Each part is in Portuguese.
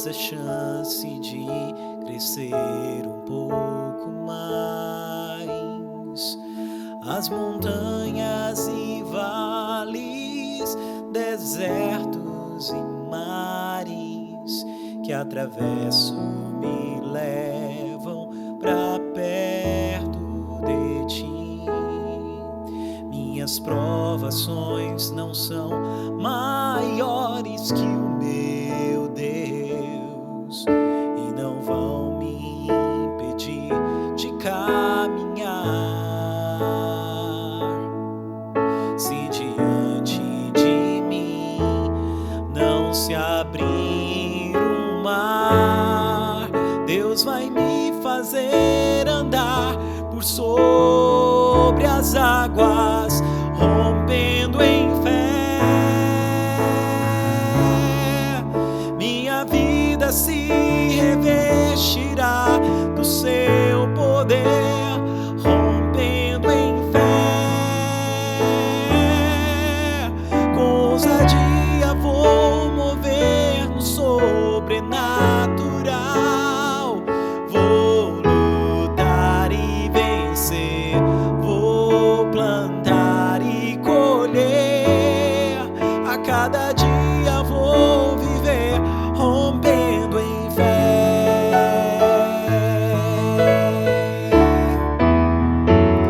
mais a chance de crescer um pouco mais. As montanhas e vales, desertos e mares que atravesso me levam pra perto de ti. Minhas provações não são maiores que o meu Deus e não vão me impedir de caminhar. Se diante de mim não se abrir o mar, Deus vai me fazer andar por sobre as águas, rompendo em fé. Minha vida se revestirá do seu poder, rompendo em fé. Com ousadia vou mover no sobrenatural, vou lutar e vencer, vou plantar e colher. A cada dia vou viver rompendo em fé,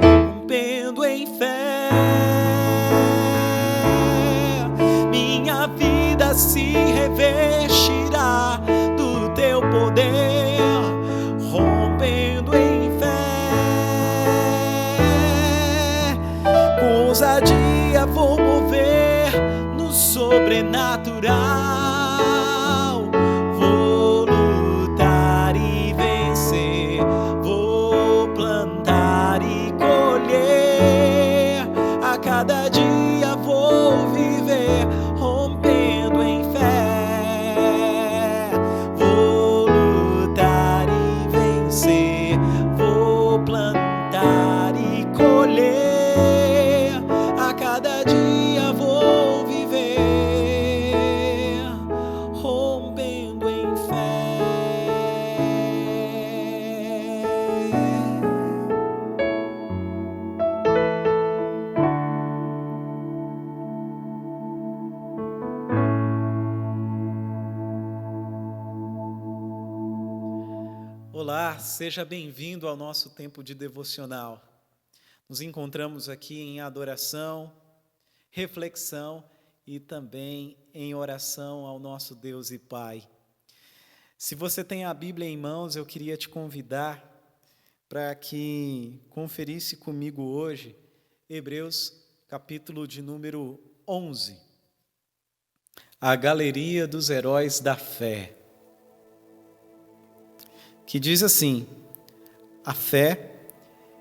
rompendo em fé. Minha vida se revestirá do teu poder, rompendo em fé. Com ousadia vou mover no sobrenatural, vou lutar e vencer, vou plantar e colher. A cada dia vou viver rompendo em fé, vou lutar e vencer, vou plantar e colher. A cada dia vou viver rompendo em fé. Olá, seja bem-vindo ao nosso tempo de devocional. Nos encontramos aqui em adoração, reflexão e também em oração ao nosso Deus e Pai. Se você tem a Bíblia em mãos, eu queria te convidar para que conferisse comigo hoje Hebreus, capítulo de número 11. A galeria dos heróis da fé. Que diz assim: a fé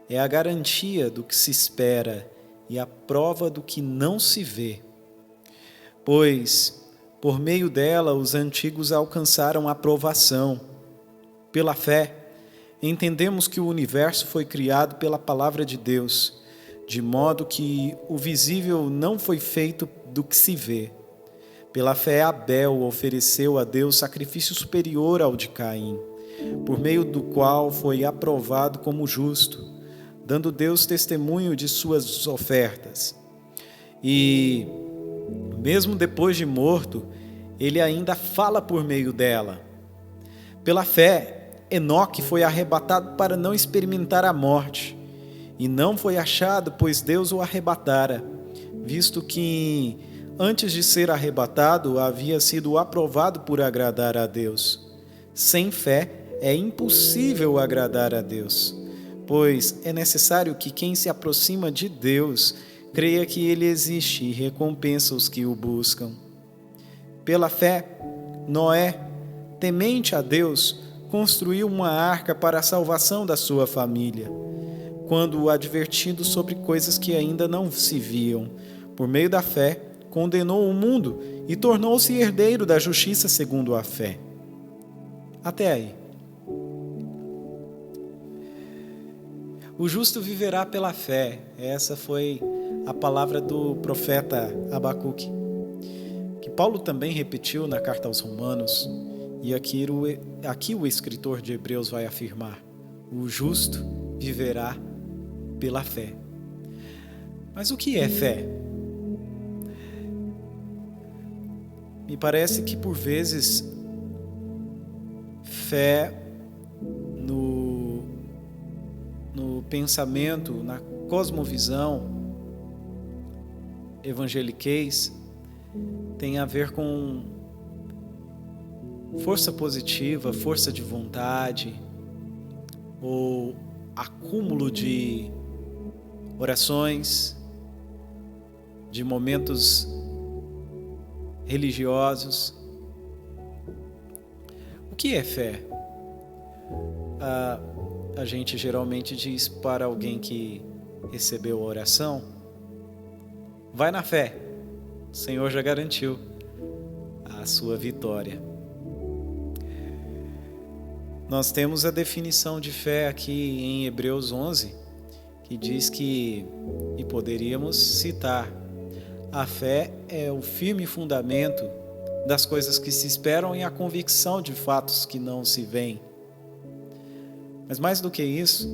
é a garantia do que se espera e a prova do que não se vê. Pois, por meio dela, os antigos alcançaram a aprovação. Pela fé, entendemos que o universo foi criado pela palavra de Deus, de modo que o visível não foi feito do que se vê. Pela fé, Abel ofereceu a Deus sacrifício superior ao de Caim, por meio do qual foi aprovado como justo, dando Deus testemunho de suas ofertas. E, mesmo depois de morto, ele ainda fala por meio dela. Pela fé, Enoque foi arrebatado para não experimentar a morte, e não foi achado, pois Deus o arrebatara, visto que, antes de ser arrebatado, havia sido aprovado por agradar a Deus. Sem fé, é impossível agradar a Deus, pois é necessário que quem se aproxima de Deus creia que Ele existe e recompensa os que o buscam. Pela fé, Noé, temente a Deus, construiu uma arca para a salvação da sua família, quando advertido sobre coisas que ainda não se viam. Por meio da fé, condenou o mundo e tornou-se herdeiro da justiça segundo a fé. Até aí. O justo viverá pela fé. Essa foi a palavra do profeta Abacuque, que Paulo também repetiu na carta aos Romanos, E aqui o escritor de Hebreus vai afirmar: o justo viverá pela fé. Mas o que é fé? Me parece que por vezes fé no pensamento, na cosmovisão evangeliquez, tem a ver com força positiva, força de vontade, ou acúmulo de orações, de momentos religiosos. O que é fé? A gente geralmente diz para alguém que recebeu a oração: vai na fé, o Senhor já garantiu a sua vitória. Nós temos a definição de fé aqui em Hebreus 11, que diz que, e poderíamos citar: a fé é o firme fundamento das coisas que se esperam e a convicção de fatos que não se veem. Mas mais do que isso,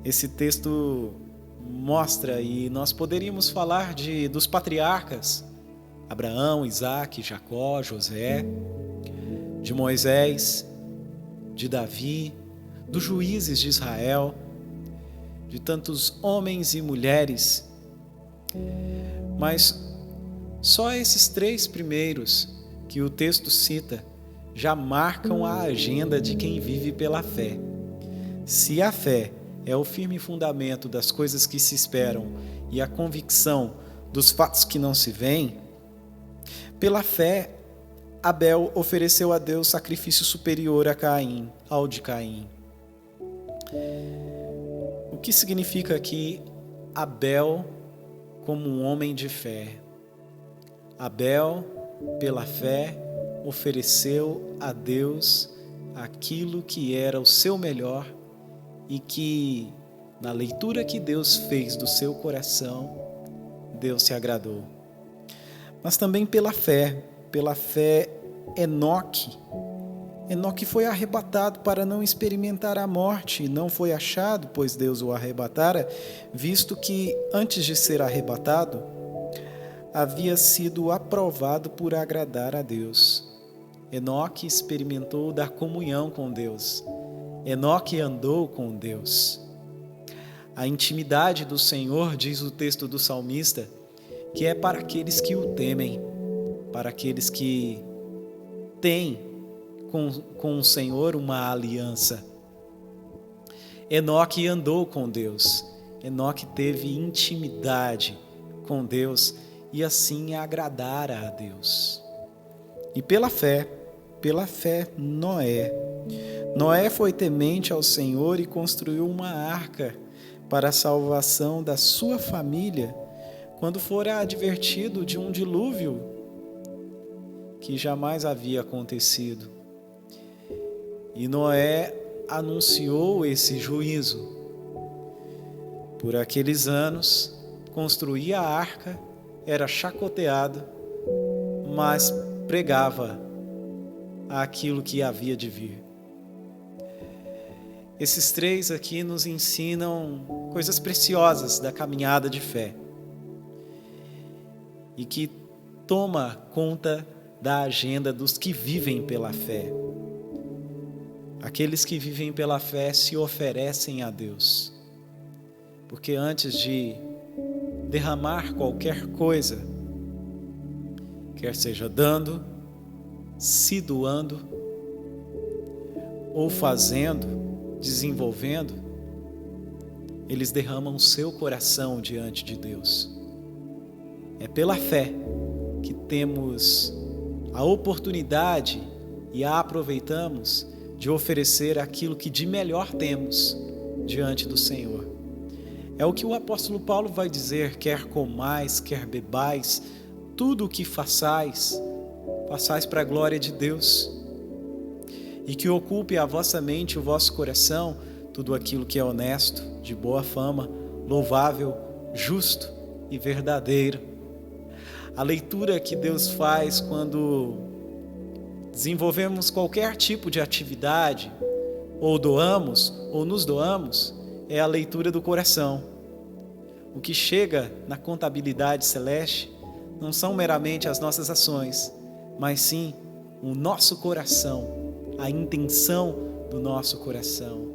esse texto mostra, e nós poderíamos falar dos patriarcas: Abraão, Isaque, Jacó, José, de Moisés, de Davi, dos juízes de Israel, de tantos homens e mulheres. Mas só esses 3 primeiros que o texto cita já marcam a agenda de quem vive pela fé. Se a fé é o firme fundamento das coisas que se esperam e a convicção dos fatos que não se veem, pela fé Abel ofereceu a Deus sacrifício superior ao de Caim. O que significa aqui Abel como um homem de fé? Abel, pela fé, ofereceu a Deus aquilo que era o seu melhor e que, na leitura que Deus fez do seu coração, Deus se agradou. Mas também pela fé Enoque foi arrebatado para não experimentar a morte, e não foi achado, pois Deus o arrebatara, visto que, antes de ser arrebatado, havia sido aprovado por agradar a Deus. Enoque experimentou da comunhão com Deus. Enoque andou com Deus. A intimidade do Senhor, diz o texto do salmista, que é para aqueles que o temem, para aqueles que têm com o Senhor uma aliança. Enoque andou com Deus. Enoque teve intimidade com Deus e assim agradara a Deus. E pela fé, Noé foi temente ao Senhor e construiu uma arca para a salvação da sua família, quando fora advertido de um dilúvio que jamais havia acontecido. E Noé anunciou esse juízo. Por aqueles anos, construía a arca, era chacoteado, mas pregava aquilo que havia de vir. Esses 3 aqui nos ensinam coisas preciosas da caminhada de fé e que toma conta da agenda dos que vivem pela fé. Aqueles que vivem pela fé se oferecem a Deus, porque antes de derramar qualquer coisa, quer seja dando, se doando, ou fazendo, desenvolvendo, eles derramam o seu coração diante de Deus. É pela fé que temos a oportunidade e a aproveitamos de oferecer aquilo que de melhor temos diante do Senhor. É o que o apóstolo Paulo vai dizer: quer comais, quer bebais, tudo o que façais, façais para a glória de Deus. E que ocupe a vossa mente e o vosso coração tudo aquilo que é honesto, de boa fama, louvável, justo e verdadeiro. A leitura que Deus faz quando desenvolvemos qualquer tipo de atividade, ou doamos, ou nos doamos, é a leitura do coração. O que chega na contabilidade celeste não são meramente as nossas ações, mas sim o nosso coração, a intenção do nosso coração.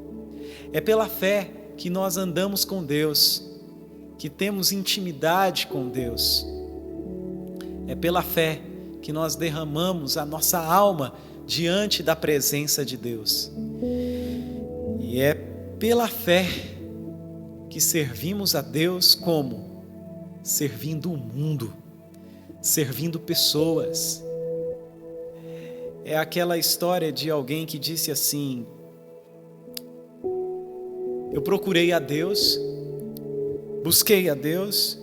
É pela fé que nós andamos com Deus, que temos intimidade com Deus. É pela fé que nós derramamos a nossa alma diante da presença de Deus. E é pela fé que servimos a Deus como? Servindo o mundo, servindo pessoas. É aquela história de alguém que disse assim: eu procurei a Deus, busquei a Deus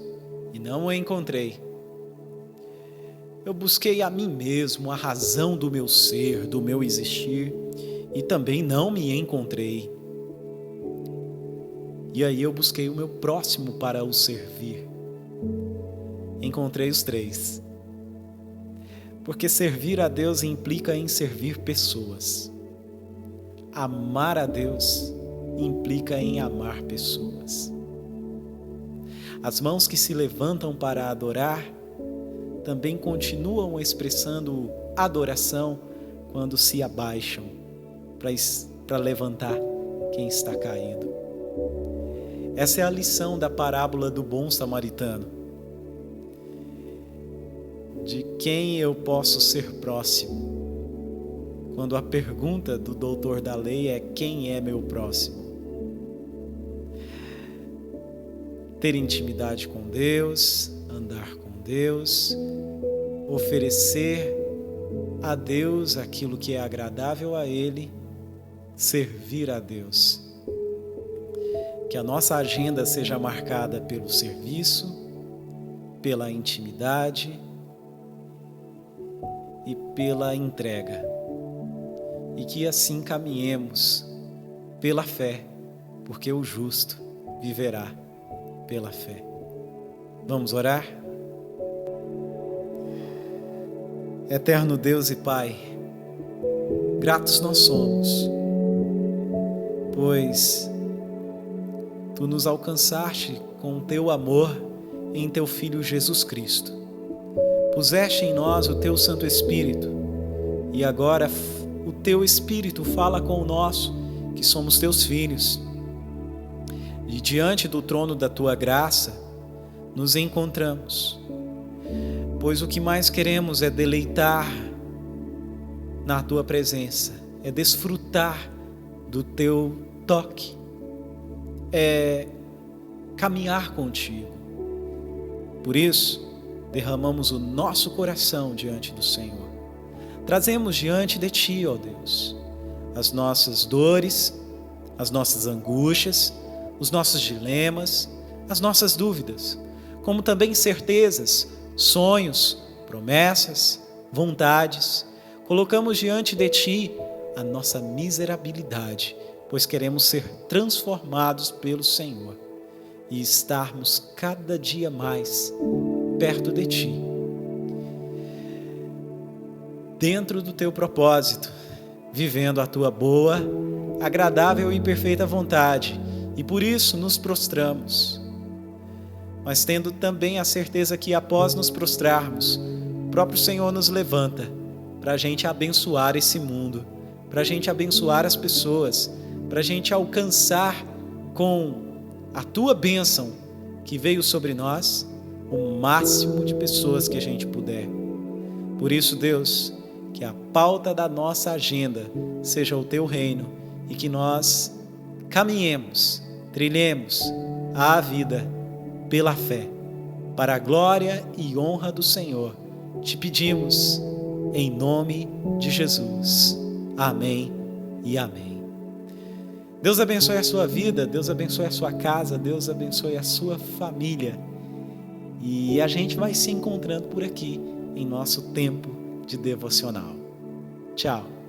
e não o encontrei. Eu busquei a mim mesmo, a razão do meu ser, do meu existir, e também não me encontrei. E aí eu busquei o meu próximo para o servir. Encontrei os três. Porque servir a Deus implica em servir pessoas. Amar a Deus implica em amar pessoas. As mãos que se levantam para adorar também continuam expressando adoração quando se abaixam para levantar quem está caído. Essa é a lição da parábola do bom samaritano. De quem eu posso ser próximo? Quando a pergunta do doutor da lei é: quem é meu próximo? Ter intimidade com Deus, andar com Deus, oferecer a Deus aquilo que é agradável a Ele, servir a Deus. Que a nossa agenda seja marcada pelo serviço, pela intimidade e pela entrega. E que assim caminhemos pela fé, porque o justo viverá pela fé. Vamos orar? Eterno Deus e Pai, gratos nós somos, pois Tu nos alcançaste com o Teu amor em Teu Filho Jesus Cristo. Puseste em nós o Teu Santo Espírito e agora o Teu Espírito fala com o nosso, que somos Teus filhos. E diante do trono da Tua graça nos encontramos, pois o que mais queremos é deleitar na Tua presença, é desfrutar do Teu toque, é caminhar contigo. Por isso, derramamos o nosso coração diante do Senhor. Trazemos diante de Ti, ó Deus, as nossas dores, as nossas angústias, os nossos dilemas, as nossas dúvidas, como também certezas, sonhos, promessas, vontades. Colocamos diante de Ti a nossa miserabilidade, pois queremos ser transformados pelo Senhor e estarmos cada dia mais perto de Ti, dentro do Teu propósito, vivendo a Tua boa, agradável e perfeita vontade, e por isso nos prostramos, mas tendo também a certeza que após nos prostrarmos, o próprio Senhor nos levanta para a gente abençoar esse mundo, para a gente abençoar as pessoas, para a gente alcançar com a Tua bênção que veio sobre nós, o máximo de pessoas que a gente puder. Por isso, Deus, que a pauta da nossa agenda seja o Teu reino e que nós caminhemos, trilhemos a vida pela fé, para a glória e honra do Senhor. Te pedimos em nome de Jesus. Amém e amém. Deus abençoe a sua vida, Deus abençoe a sua casa, Deus abençoe a sua família. E a gente vai se encontrando por aqui em nosso tempo de devocional. Tchau.